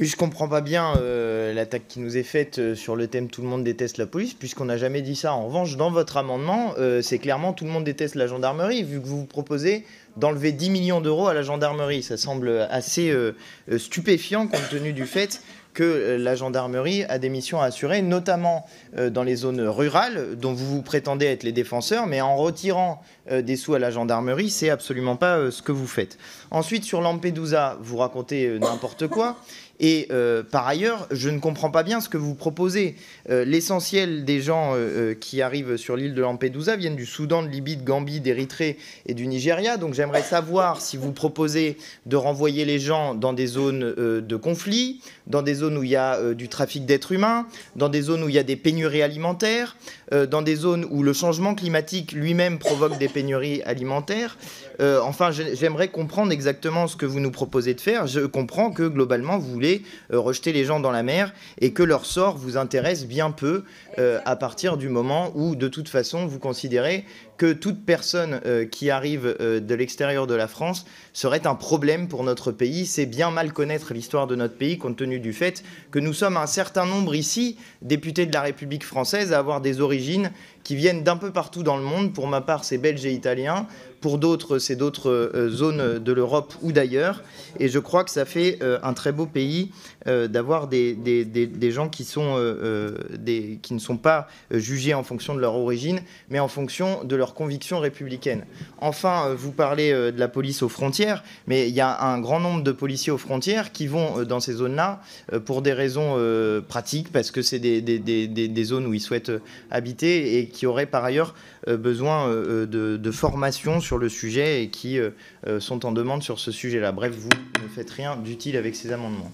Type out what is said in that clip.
Oui, je comprends pas bien l'attaque qui nous est faite sur le thème tout le monde déteste la police, puisqu'on n'a jamais dit ça. En revanche, dans votre amendement, c'est clairement tout le monde déteste la gendarmerie, vu que vous proposez d'enlever 10 millions d'euros à la gendarmerie. Ça semble assez stupéfiant compte tenu du fait que la gendarmerie a des missions à assurer, notamment dans les zones rurales, dont vous vous prétendez être les défenseurs, mais en retirant des sous à la gendarmerie, c'est absolument pas ce que vous faites. Ensuite, sur Lampedusa, vous racontez n'importe quoi. Et par ailleurs, je ne comprends pas bien ce que vous proposez. L'essentiel des gens qui arrivent sur l'île de Lampedusa viennent du Soudan, de Libye, de Gambie, d'Érythrée et du Nigeria. Donc j'aimerais savoir si vous proposez de renvoyer les gens dans des zones de conflit, dans des zones où il y a du trafic d'êtres humains, dans des zones où il y a des pénuries alimentaires, dans des zones où le changement climatique lui-même provoque des pénuries alimentaires. Enfin, j'aimerais comprendre exactement ce que vous nous proposez de faire. Je comprends que globalement, vous voulez rejeter les gens dans la mer et que leur sort vous intéresse bien peu à partir du moment où, de toute façon, vous considérez que toute personne qui arrive de l'extérieur de la France serait un problème pour notre pays. C'est bien mal connaître l'histoire de notre pays compte tenu du fait que nous sommes un certain nombre ici, députés de la République française, à avoir des origines qui viennent d'un peu partout dans le monde. Pour ma part, c'est belge et italien. Pour d'autres, c'est d'autres zones de l'Europe ou d'ailleurs. Et je crois que ça fait un très beau pays d'avoir des gens qui ne sont pas jugés en fonction de leur origine, mais en fonction de leurs convictions républicaines. Enfin, vous parlez de la police aux frontières, mais il y a un grand nombre de policiers aux frontières qui vont dans ces zones-là pour des raisons pratiques, parce que c'est des zones où ils souhaitent habiter et qui auraient par ailleurs besoin de formation sur le sujet et qui sont en demande sur ce sujet-là. Bref, vous ne faites rien d'utile avec ces amendements.